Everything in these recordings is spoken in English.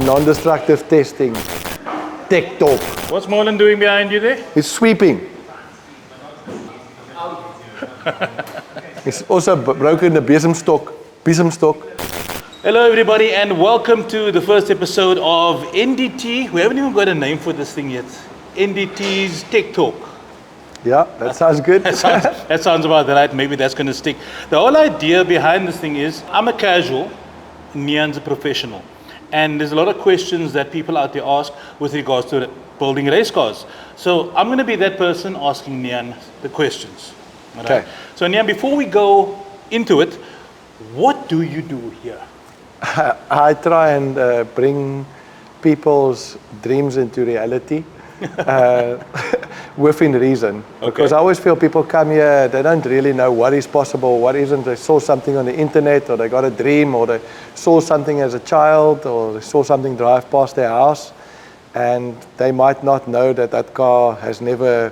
non-destructive testing, tech talk. What's Marlon doing behind you there? He's sweeping. He's also broken the besamstok. Hello everybody and welcome to the first episode of NDT. We haven't even got a name for this thing yet. NDT's Tech Talk. Yeah, that sounds good. that sounds about right. Maybe that's going to stick. The whole idea behind this thing is I'm a casual, Nian's a professional. And there's a lot of questions that people out there ask with regards to building race cars. So I'm going to be that person asking Nian the questions. Right? Okay. So Nian, before we go into it, what do you do here? I try and bring people's dreams into reality within reason. Okay. Because I always feel people come here, they don't really know what is possible, what isn't. They saw something on the internet, or they got a dream, or they saw something as a child, or they saw something drive past their house, and they might not know that that car has never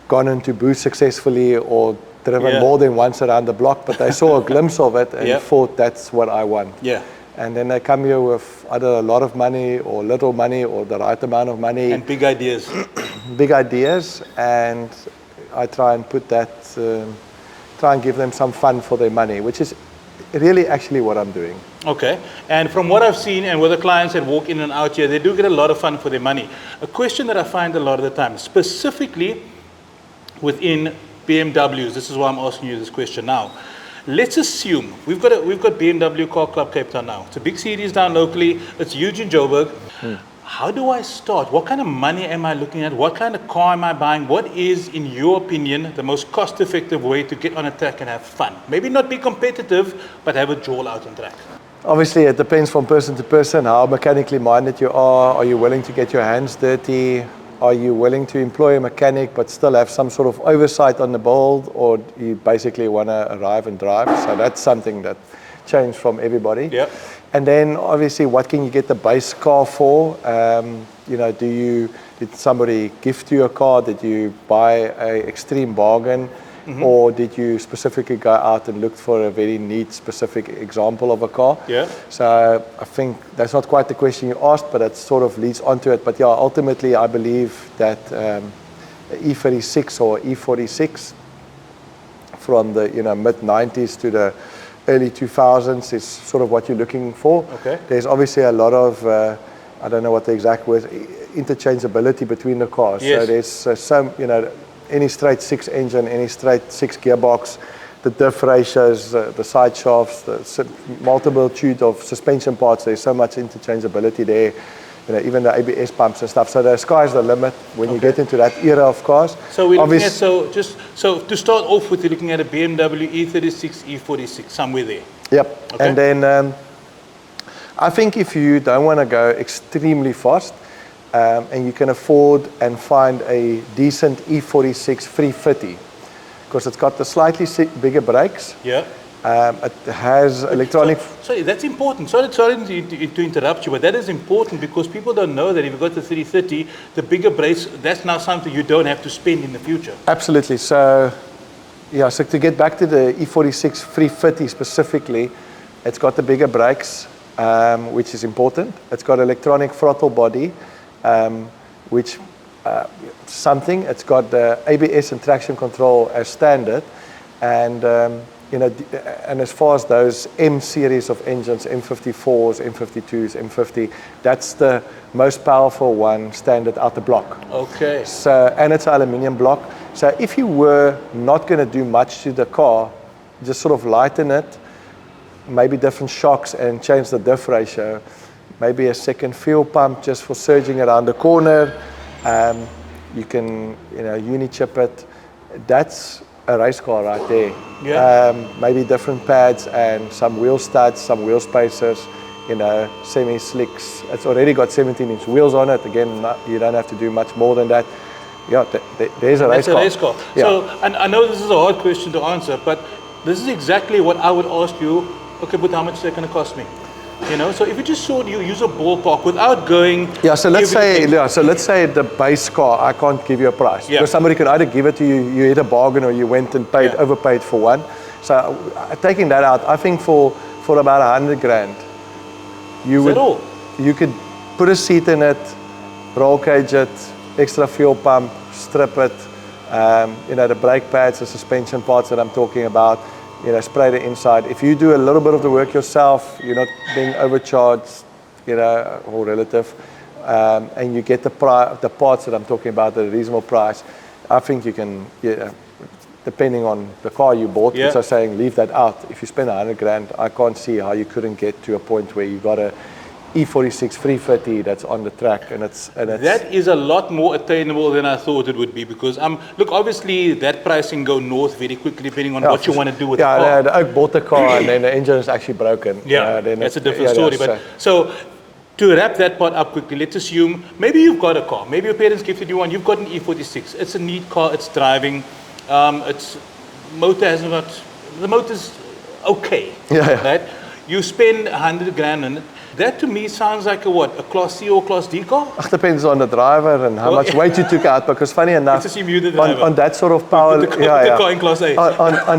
gone into boost successfully or driven more than once around the block, but they saw a glimpse of it and thought that's what I want. Yeah. And then they come here with either a lot of money or little money or the right amount of money. And big ideas. Big ideas, and I try and put that, try and give them some fun for their money, which is really actually what I'm doing. Okay, and from what I've seen and with the clients that walk in and out here, they do get a lot of fun for their money. A question that I find a lot of the time, specifically within BMWs, this is why I'm asking you this question now. Let's assume we've got BMW Car Club Cape Town now. It's a big series down locally. It's huge in Joburg. How do I start? What kind of money am I looking at? What kind of car am I buying? What is, in your opinion, the most cost-effective way to get on a track and have fun? Maybe not be competitive, but have a jaw out on track. Obviously, it depends from person to person, how mechanically minded you are. Are you willing to get your hands dirty? Are you willing to employ a mechanic but still have some sort of oversight on the build, or you basically want to arrive and drive? So that's something that changed from everybody. Yep. And then obviously, what can you get the base car for? You know, did somebody gift you a car? Did you buy an extreme bargain? Or did you specifically go out and look for a very neat, specific example of a car? Yeah. So I think that's not quite the question you asked, but it sort of leads onto it. But yeah, ultimately I believe that E36 or E46 from the mid-90s to the early 2000s is sort of what you're looking for. Okay. There's obviously a lot of, I don't know what the exact word, interchangeability between the cars. Yes. So there's some, any straight 6 engine, any straight 6 gearbox, the diff ratios, the side shafts, the multitude of suspension parts. There's so much interchangeability there. Even the ABS pumps and stuff. So the sky's the limit when you get into that era of cars. So we're looking at, so to start off with, you're looking at a BMW E36 E46, somewhere there. Yep. Okay. And then I think if you don't want to go extremely fast, and you can afford and find a decent E46 350, because it's got the slightly bigger brakes. Yeah. It has electronic. Sorry, that's important. Sorry to interrupt you, but that is important because people don't know that if you've got the 330, the bigger brakes, that's now something you don't have to spend in the future. Absolutely. So, yeah, so to get back to the E46 350 specifically, it's got the bigger brakes, which is important. It's got electronic throttle body, which something. It's got the ABS and traction control as standard, and and as far as those M series of engines, M54s, M52s, M50, that's the most powerful one standard out the block. Okay. So, and it's an aluminium block. So if you were not going to do much to the car, just sort of lighten it, maybe different shocks and change the diff ratio, maybe a second fuel pump just for surging around the corner. You can, uni-chip it. That's a race car right there. Yeah. Maybe different pads and some wheel studs, some wheel spacers, semi-slicks. It's already got 17-inch wheels on it. Again, you don't have to do much more than that. Yeah, there's a race car. That's a race car. Yeah. So, and I know this is a hard question to answer, but this is exactly what I would ask you. Okay, but how much is that going to cost me? So if you just use a ballpark without going. Yeah, so let's say the base car, I can't give you a price. Yeah. Because somebody could either give it to you, you hit a bargain, or you went and overpaid for one. So taking that out, I think for about 100 grand, you could put a seat in it, roll cage it, extra fuel pump, strip it, the brake pads, the suspension parts that I'm talking about, spray the inside. If you do a little bit of the work yourself, you're not being overcharged, or relative, and you get the parts that I'm talking about at a reasonable price, I think you can, depending on the car you bought, which I'm saying leave that out. If you spend 100 grand, I can't see how you couldn't get to a point where you got a E46 350 that's on the track, and it's that is a lot more attainable than I thought it would be, because look, obviously that pricing go north very quickly depending on what you want to do with the car. Yeah, the Oak bought the car and then the engine is actually broken. Then that's a different story. But so to wrap that part up quickly, let's assume maybe you've got a car, maybe your parents gifted you one, you've got an E46. It's a neat car, it's driving, the motor's okay, right? You spend 100 grand on it. That to me sounds like a Class C or Class D car? It depends on the driver and how much weight you took out, because funny enough, let's assume you the driver. On that sort of power, the car in Class A. on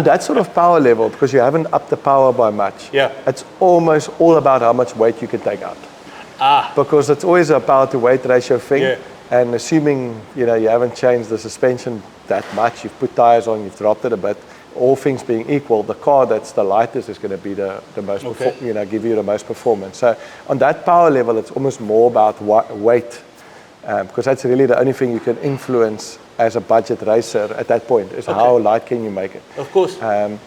that sort of power level, because you haven't upped the power by much, it's almost all about how much weight you can take out. Because it's always a power to weight ratio thing, and assuming you haven't changed the suspension that much, you've put tires on, you've dropped it a bit, all things being equal, the car that's the lightest is going to be the most, give you the most performance. So on that power level, it's almost more about weight, because that's really the only thing you can influence as a budget racer at that point, is how light can you make it. Of course. And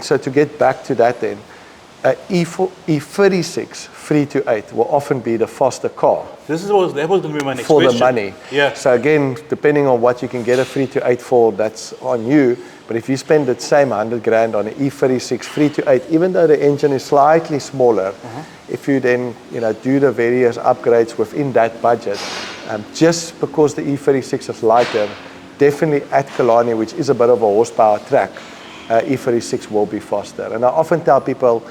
so to get back to that then, E36 3-8 will often be the faster car. That was going to be my next question. For the money. Yeah. So again, depending on what you can get a 3-8 for, that's on you. But if you spend the same 100 grand on an E36 3-8, even though the engine is slightly smaller, if you then do the various upgrades within that budget, just because the E36 is lighter, definitely at Killarney, which is a bit of a horsepower track, E36 will be faster. And I often tell people,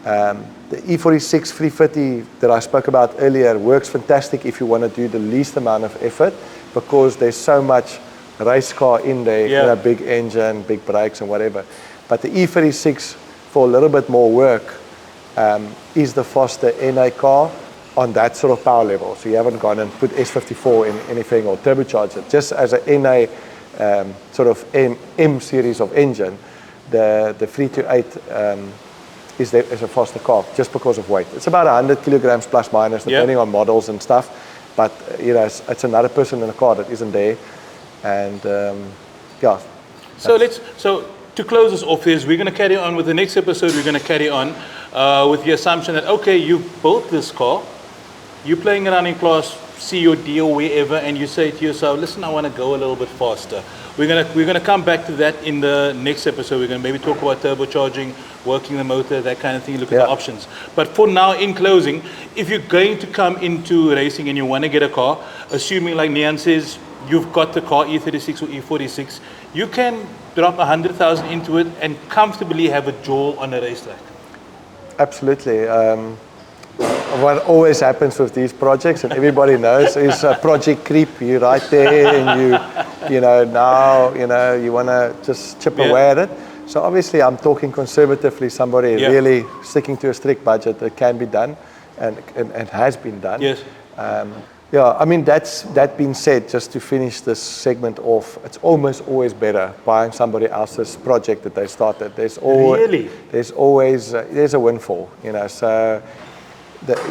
the E46 350 that I spoke about earlier works fantastic if you want to do the least amount of effort, because there's so much race car in there, big engine, big brakes and whatever. But the E36, for a little bit more work, is the faster NA car on that sort of power level. So you haven't gone and put S54 in anything or turbocharged it. Just as a NA sort of M series of engine, the 3-8 is a faster car just because of weight. It's about 100 kilograms plus minus, depending on models and stuff. But it's another person in the car that isn't there. And So to close this off, we're going to carry on with the next episode. We're going to carry on with the assumption that you built this car, you're playing around in Class C or D or wherever, and you say to yourself, listen, I want to go a little bit faster. We're gonna come back to that in the next episode. We're gonna maybe talk about turbocharging, working the motor, that kind of thing, look at the options. But for now, in closing, if you're going to come into racing and you want to get a car, assuming like Nian says, you've got the car E36 or E46, you can drop 100,000 into it and comfortably have a jaw on a racetrack. Absolutely. What always happens with these projects, and everybody knows, is project creep. You're right there, and you want to just chip away at it. So obviously, I'm talking conservatively. Somebody really sticking to a strict budget that can be done, and has been done. Yes. I mean, that being said, just to finish this segment off, it's almost always better buying somebody else's project that they started. There's always a windfall, So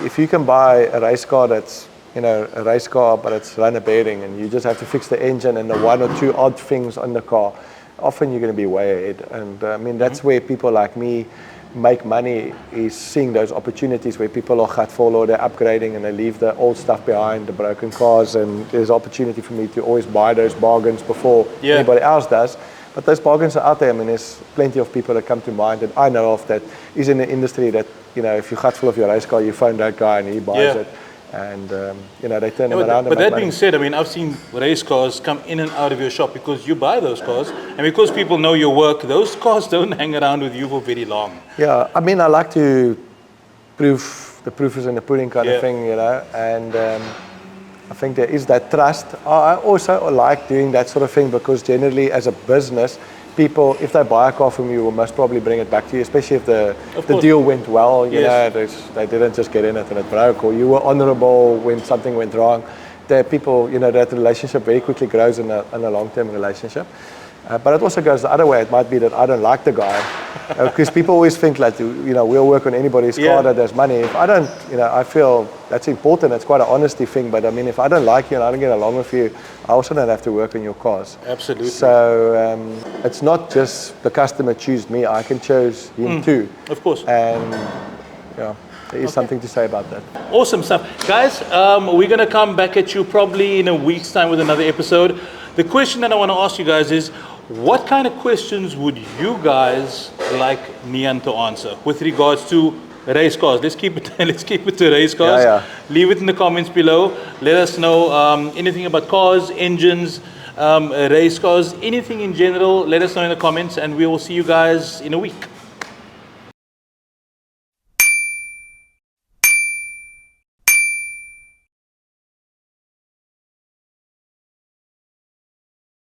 if you can buy a race car that's a race car, but it's run a bearing, and you just have to fix the engine and the one or two odd things on the car, often you're going to be way ahead. And I mean, that's where people like me make money, is seeing those opportunities where people are gatvol or they're upgrading and they leave the old stuff behind, the broken cars, and there's opportunity for me to always buy those bargains before anybody else does. But those bargains are out there. I mean, there's plenty of people that come to mind that I know of that is in the industry that, if you're gatvol of your race car, you phone that guy and he buys it. And, they turn them around. But that being said, I mean, I've seen race cars come in and out of your shop because you buy those cars. And because people know your work, those cars don't hang around with you for very long. Yeah, I mean, I like to prove the proof is in the pudding kind of thing, and I think there is that trust. I also like doing that sort of thing because generally as a business, people, if they buy a car from you, will most probably bring it back to you, especially if the deal went well. You know, they didn't just get in it and it broke, or you were honorable when something went wrong. The people, you know, that relationship very quickly grows in a long-term relationship. But it also goes the other way. It might be that I don't like the guy, because people always think like, you know, we'll work on anybody's car that there's money. If I don't, you know, I feel that's important. It's quite an honesty thing. But I mean, if I don't like you and I don't get along with you, I also don't have to work on your cars. Absolutely. So it's not just the customer choose me. I can choose him too. Of course. And yeah. There is something to say about that. Awesome stuff. Guys, we're going to come back at you probably in a week's time with another episode. The question that I want to ask you guys is, what kind of questions would you guys like Nian to answer with regards to race cars? Let's keep it to race cars. Leave it in the comments below. Let us know anything about cars, engines, race cars, anything in general. Let us know in the comments, and we will see you guys in a week.